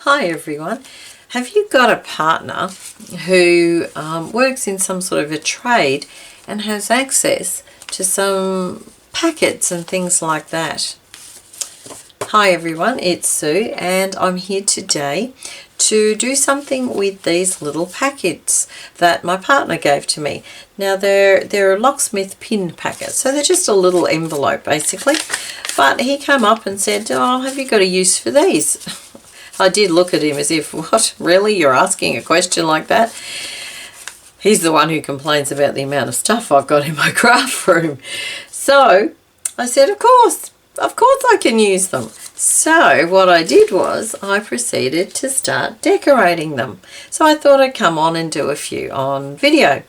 Hi everyone. Have you got a partner who works in some sort of a trade and has access to some packets and things like that? Hi everyone, it's Sue and I'm here today to do something with these little packets that my partner gave to me. Now they're locksmith pin packets, so they're just a little envelope basically. But he came up and said, "Oh, have you got a use for these?" I did look at him as if, what, really? You're asking a question like that? He's the one who complains about the amount of stuff I've got in my craft room. So I said, of course I can use them. So what I did was I proceeded to start decorating them. So I thought I'd come on and do a few on video.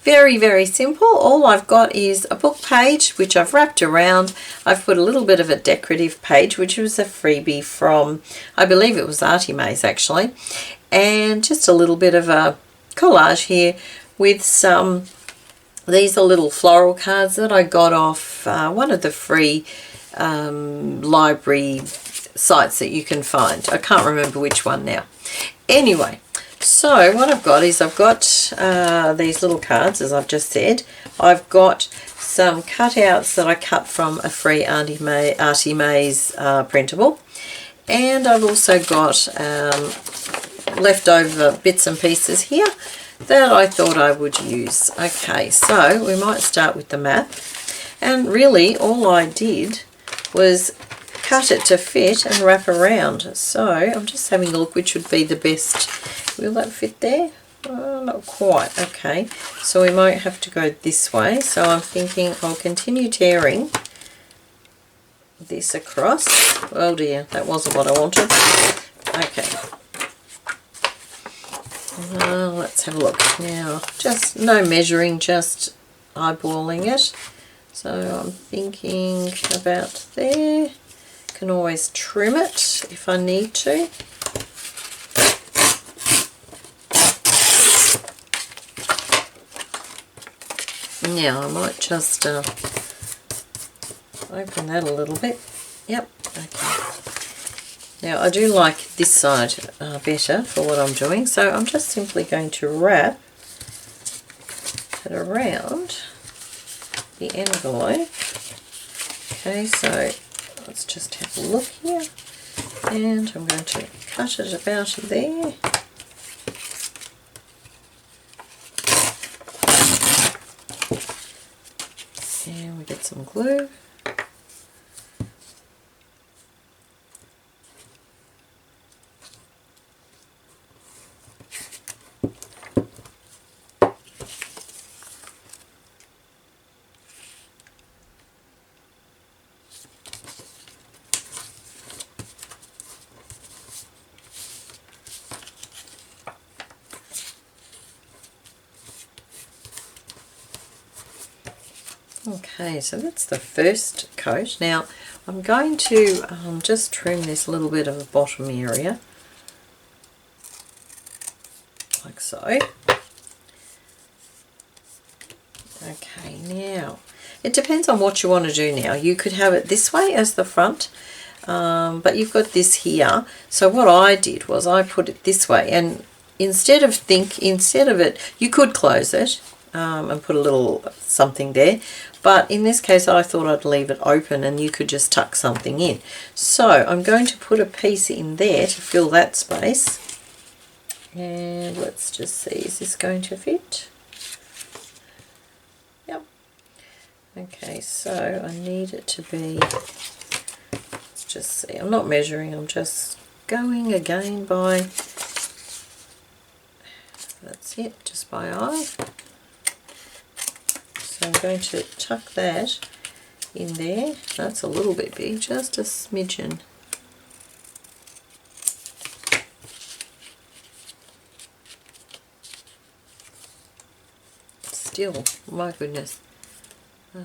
Very, very simple. All I've got is a book page, which I've wrapped around. I've put a little bit of a decorative page, which was a freebie from, I believe it was Artimaze actually. And just a little bit of a collage here with some, these are little floral cards that I got off one of the free library sites that you can find. I can't remember which one now. Anyway, so what I've got is I've got these little cards, as I've just said. I've got some cutouts that I cut from a free Artimaze printable, and I've also got leftover bits and pieces here that I thought I would use. Okay, so we might start with the map, and really all I did was cut it to fit and wrap around. So I'm just having a look which would be the best. Will that fit there? Not quite. Okay, so we might have to go this way. So I'm thinking I'll continue tearing this across. Oh dear, that wasn't what I wanted. Okay. Let's have a look now. Just no measuring, just eyeballing it. So I'm thinking about there. Can always trim it if I need to. Now I might just open that a little bit. Yep, okay. Now I do like this side better for what I'm doing, so I'm just simply going to wrap it around the envelope. Okay, so let's just have a look here, and I'm going to cut it about there. And we get some glue. Okay, so that's the first coat. Now I'm going to just trim this little bit of the bottom area, like so. Okay, now it depends on what you want to do now. You could have it this way as the front, but you've got this here. So what I did was I put it this way, and instead of it, you could close it and put a little something there. But in this case, I thought I'd leave it open and you could just tuck something in. So I'm going to put a piece in there to fill that space. And let's just see, is this going to fit? Yep. Okay, so I need it to be, let's just see, I'm not measuring, I'm just going again by, that's it, just by eye. So I'm going to tuck that in there. That's a little bit big, just a smidgen. Still, my goodness. Yep.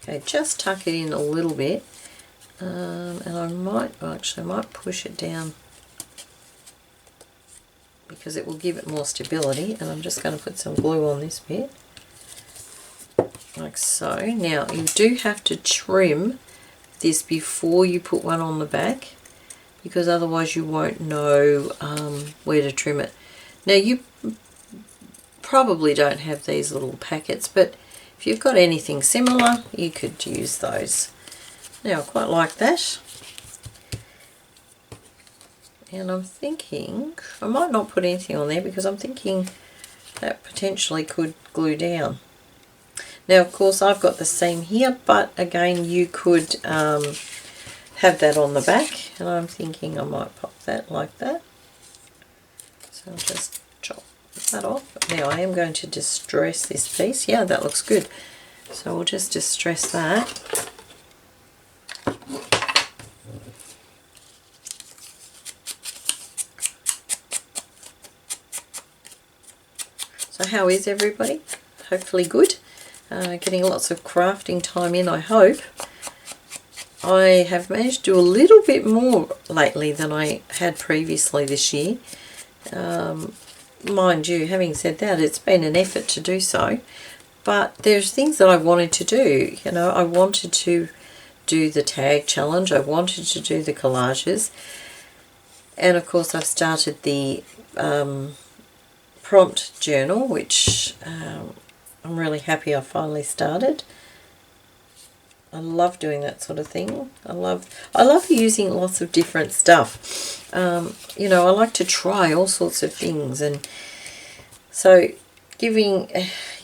Okay, just tuck it in a little bit, and I might push it down because it will give it more stability, and I'm just going to put some glue on this bit. like so. Now you do have to trim this before you put one on the back, because otherwise you won't know where to trim it. Now you probably don't have these little packets, but if you've got anything similar you could use those. Now I quite like that, and I'm thinking I might not put anything on there because I'm thinking that potentially could glue down. Now of course I've got the seam here, but again you could have that on the back, and I'm thinking I might pop that like that. So I'll just chop that off. Now I am going to distress this piece. Yeah, that looks good. So we'll just distress that. So how is everybody? Hopefully good. Getting lots of crafting time in, I hope. I have managed to do a little bit more lately than I had previously this year. Mind you, having said that, it's been an effort to do so. But there's things that I wanted to do. You know, I wanted to do the tag challenge. I wanted to do the collages. And of course I've started the prompt journal, which I'm really happy I finally started. I love doing that sort of thing. I love using lots of different stuff. You know, I like to try all sorts of things, and so giving,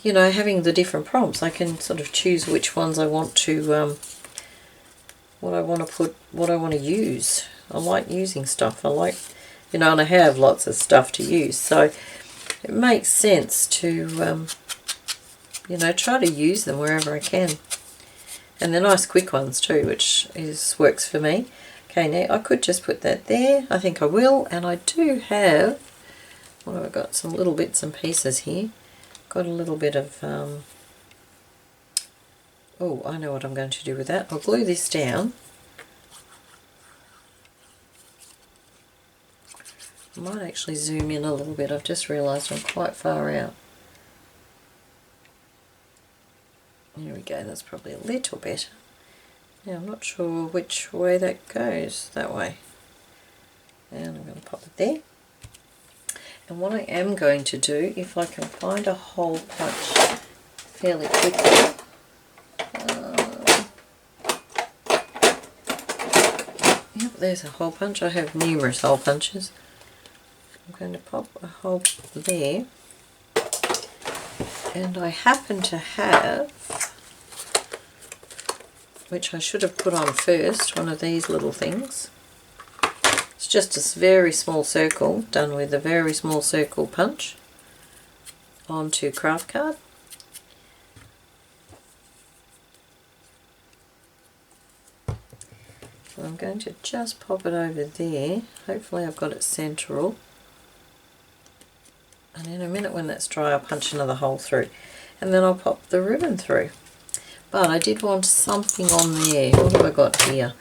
you know, having the different prompts, I can sort of choose which ones I want to, what I want to put, what I want to use. I like using stuff. I like, you know, and I have lots of stuff to use, so it makes sense to, you know, try to use them wherever I can. And they're nice quick ones too, which works for me. Okay, now I could just put that there. I think I will, and I do have, what have I got? Some little bits and pieces here. Got a little bit of, oh, I know what I'm going to do with that. I'll glue this down. I might actually zoom in a little bit. I've just realised I'm quite far out. There we go, that's probably a little better. Now I'm not sure which way that goes, that way. And I'm going to pop it there. And what I am going to do, if I can find a hole punch fairly quickly, yep, there's a hole punch. I have numerous hole punches. I'm going to pop a hole there. And I happen to have, which I should have put on first, one of these little things. It's just a very small circle done with a very small circle punch onto craft card. So I'm going to just pop it over there. Hopefully I've got it central. And in a minute when that's dry I'll punch another hole through. And then I'll pop the ribbon through. But I did want something on there. What have I got here?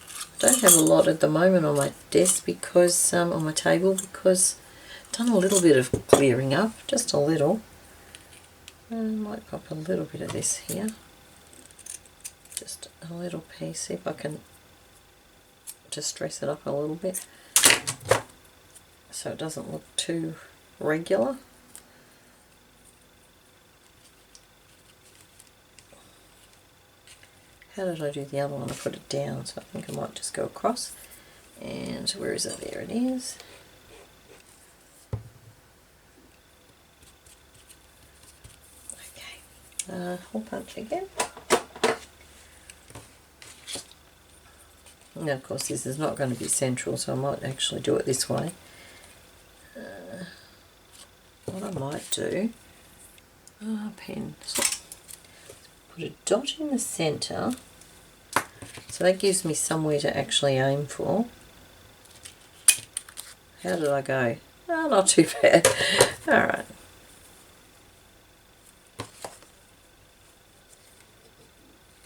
I don't have a lot at the moment on my desk because, on my table, because I've done a little bit of clearing up, just a little. I might pop a little bit of this here. Just a little piece, see if I can just dress it up a little bit so it doesn't look too regular. How did I do the other one? I put it down, so I think I might just go across. And where is it? There it is. Okay, hole punch again. Now, of course, this is not going to be central, so I might actually do it this way. What I might do, pen, so put a dot in the centre, so that gives me somewhere to actually aim for. How did I go? Oh, not too bad. Alright.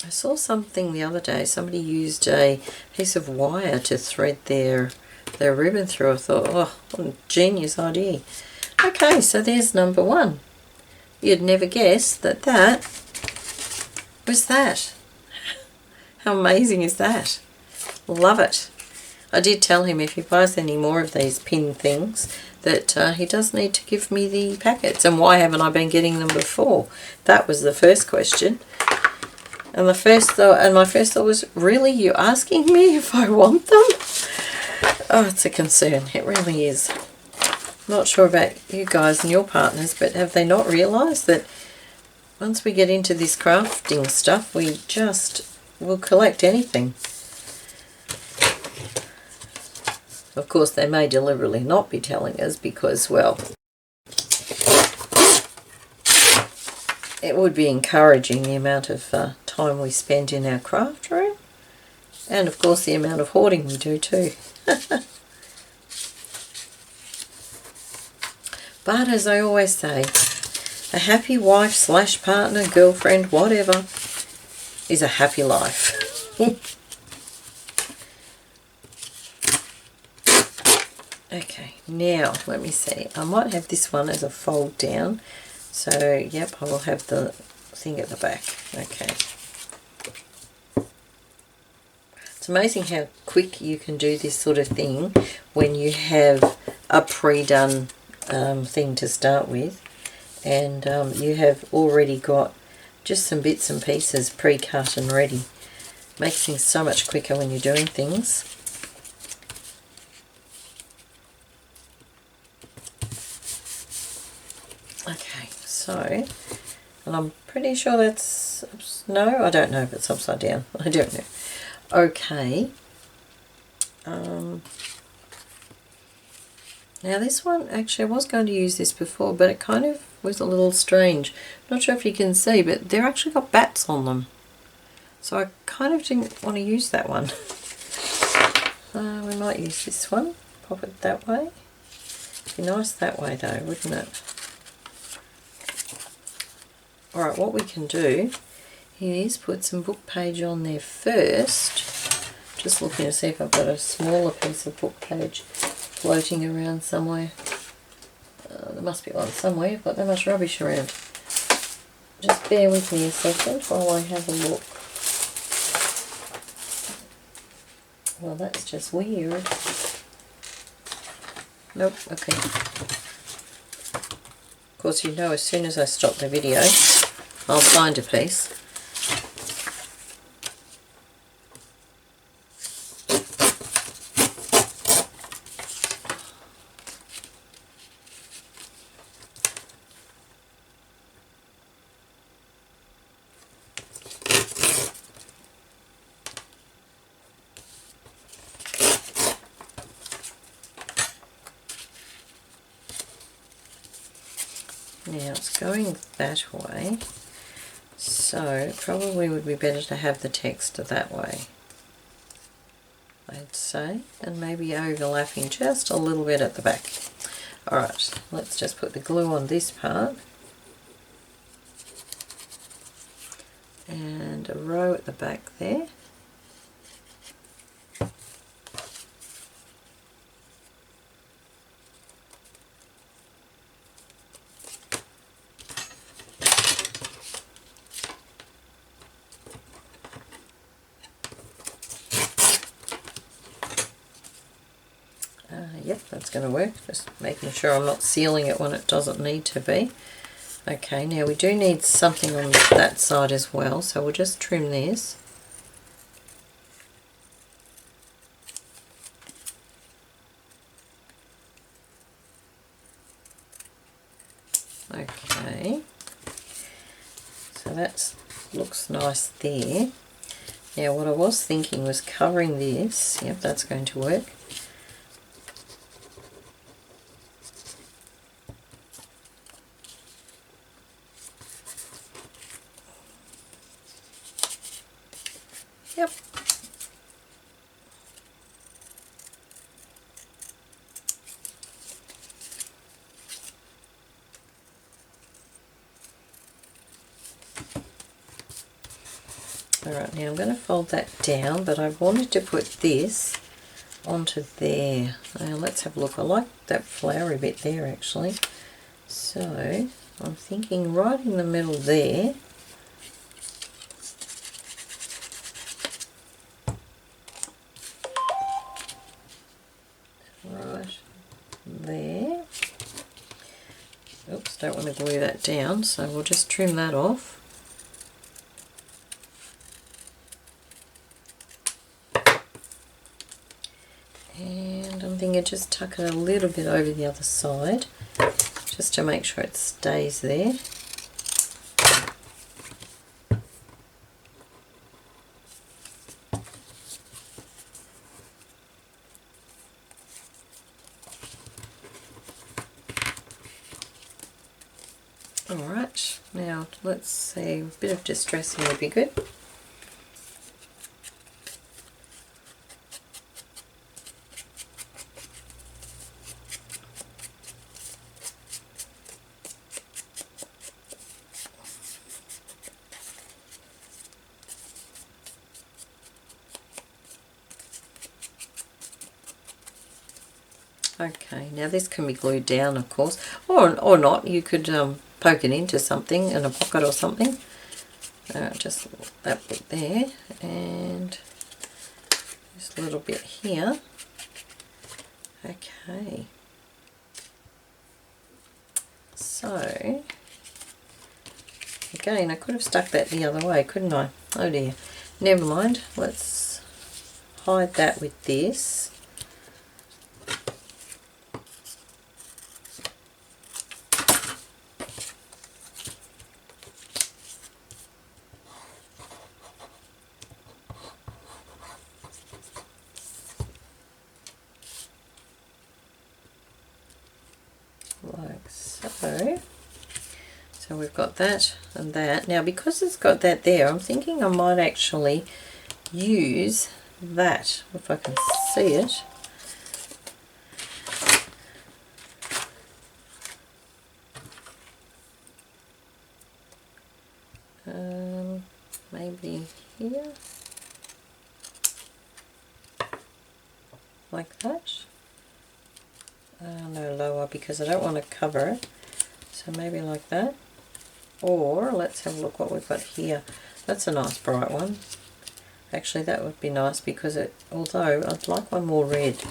I saw something the other day, somebody used a piece of wire to thread their ribbon through. I thought, oh, what a genius idea. Okay, so there's number one. You'd never guess that was that. How amazing is that? Love it. I did tell him if he buys any more of these pin things that he does need to give me the packets. And why haven't I been getting them before? That was the first question. And my first thought was, really, you asking me if I want them? Oh, it's a concern. It really is. I'm not sure about you guys and your partners, but have they not realised that once we get into this crafting stuff, we just will collect anything? Of course, they may deliberately not be telling us because, well, it would be encouraging the amount of time we spend in our craft room, and of course the amount of hoarding we do too. But as I always say, a happy wife / partner, girlfriend, whatever, is a happy life. Okay, now let me see. I might have this one as a fold down. So, yep, I will have the thing at the back. Okay. It's amazing how quick you can do this sort of thing when you have a pre-done thing to start with, and you have already got just some bits and pieces pre-cut and ready. Makes things so much quicker when you're doing things. Okay, so, and I'm pretty sure that's, no, I don't know if it's upside down. I don't know. Okay. Now this one, actually I was going to use this before, but it kind of was a little strange. Not sure if you can see, but they're actually got bats on them. So I kind of didn't want to use that one. We might use this one. Pop it that way. Be nice that way though, wouldn't it? Alright, what we can do is put some book page on there first. Just looking to see if I've got a smaller piece of book page floating around somewhere. There must be one somewhere. I've got that much rubbish around. Just bear with me a second while I have a look. Well, that's just weird. Nope, okay. Of course, you know, as soon as I stop the video, I'll find a piece. Now it's going that way, so it probably would be better to have the text that way, I'd say, and maybe overlapping just a little bit at the back. Alright, let's just put the glue on this part, and a row at the back there. Yep, that's going to work. Just making sure I'm not sealing it when it doesn't need to be. Okay, now we do need something on that side as well, so we'll just trim this. Okay, so that looks nice there. Now what I was thinking was covering this. Yep, that's going to work. Yep. Alright, now I'm going to fold that down, but I wanted to put this onto there. Now let's have a look. I like that flowery bit there actually. So I'm thinking right in the middle there. don't want to glue that down, so we'll just trim that off. And I'm thinking just tuck it a little bit over the other side, just to make sure it stays there. Alright, now let's see, a bit of distressing would be good. Okay, now this can be glued down, of course, or not. You could poke it into something, in a pocket or something. Just that bit there, and this little bit here. Okay. So, again, I could have stuck that the other way, couldn't I? Oh dear. Never mind. Let's hide that with this. Like so. So we've got that and that. Now because it's got that there, I'm thinking I might actually use that, if I can see it. Maybe here, like that. No, lower, because I don't want to cover it. So maybe like that. Or let's have a look what we've got here. That's a nice bright one. Actually, that would be nice because it, although I'd like one more red.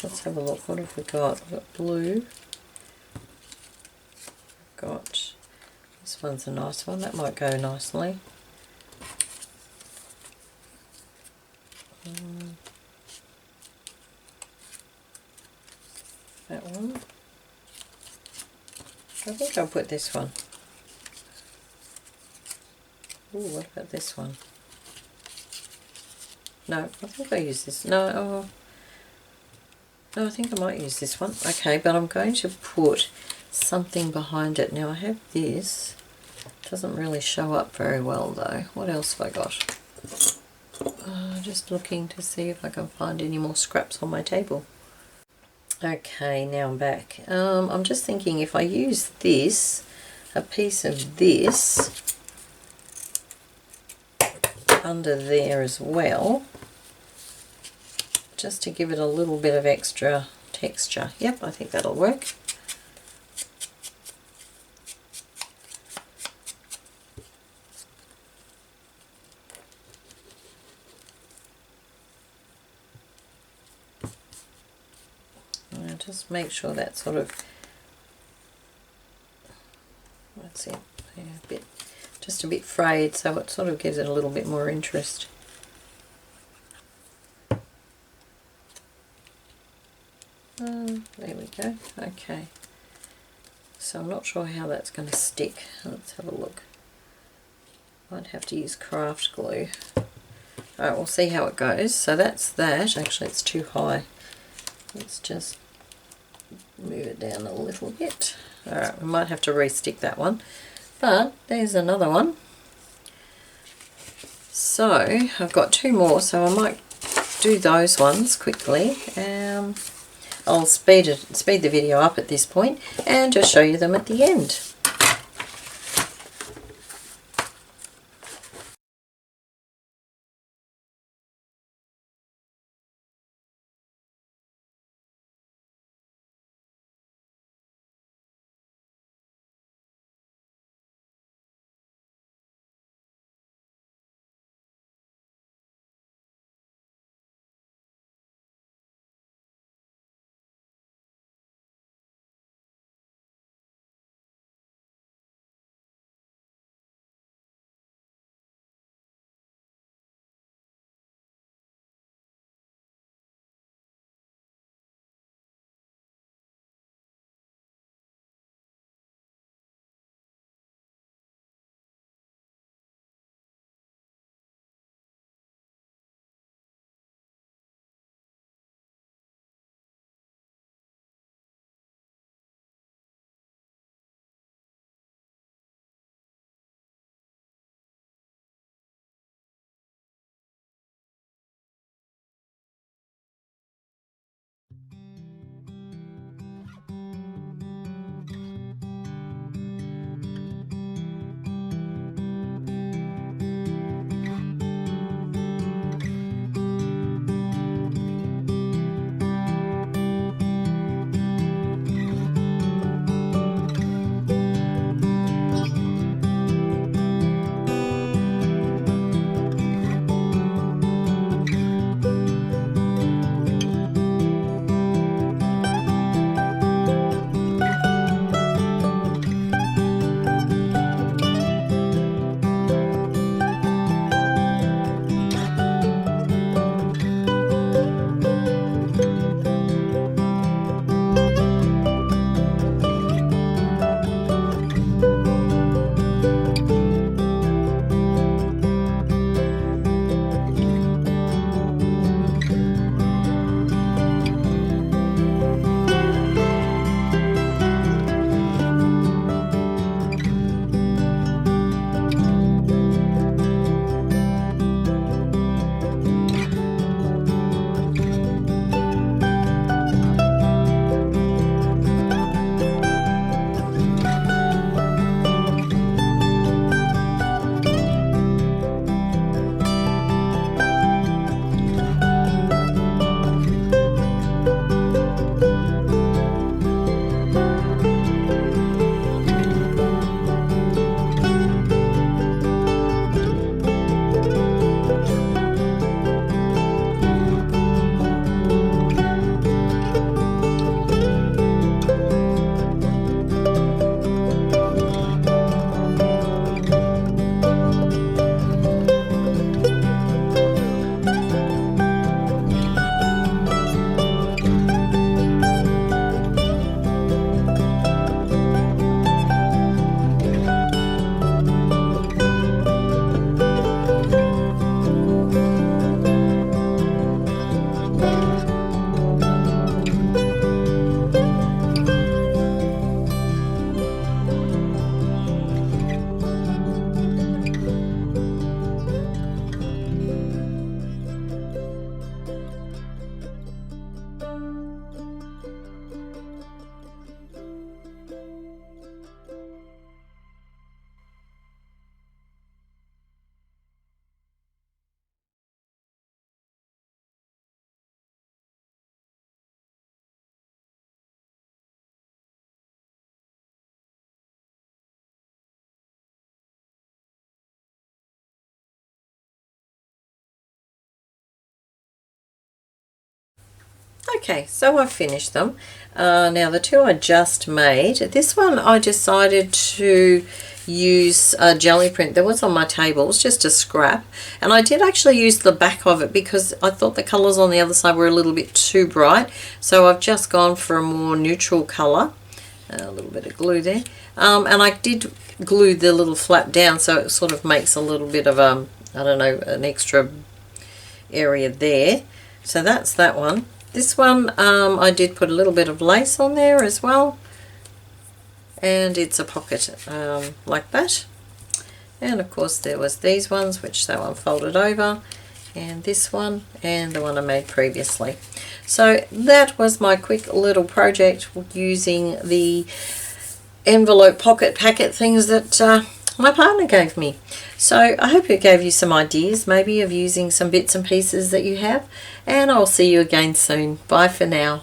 Let's have a look. What have we got? We've got blue. We've got, this one's a nice one. That might go nicely. That one. I think I'll put this one. Ooh, what about this one? No, I think I'll use this. No, no, I think I might use this one. Okay, but I'm going to put something behind it. Now I have this. It doesn't really show up very well though. What else have I got? Just looking to see if I can find any more scraps on my table. Okay, now I'm back. I'm just thinking if I use this, a piece of this under there as well, just to give it a little bit of extra texture. Yep, I think that'll work. Just make sure that sort of, that's it, yeah, a bit, just a bit frayed, so it sort of gives it a little bit more interest. There we go. Okay, so I'm not sure how that's going to stick. Let's have a look. Might have to use craft glue. Alright, we'll see how it goes. So that's that. Actually, it's too high. Let's just move it down a little bit. Alright, we might have to re-stick that one. But there's another one. So I've got two more, so I might do those ones quickly. I'll speed the video up at this point and just show you them at the end. Okay, so I've finished them. Now the two I just made, this one I decided to use a jelly print that was on my table. It's just a scrap, and I did actually use the back of it because I thought the colours on the other side were a little bit too bright, so I've just gone for a more neutral colour. A little bit of glue there, and I did glue the little flap down so it sort of makes a little bit of I don't know, an extra area there. So that's that one. This one I did put a little bit of lace on there as well, and it's a pocket like that. And of course there was these ones, which they unfolded over, and this one, and the one I made previously. So that was my quick little project using the envelope pocket packet things that my partner gave me. So I hope it gave you some ideas maybe of using some bits and pieces that you have, and I'll see you again soon. Bye for now.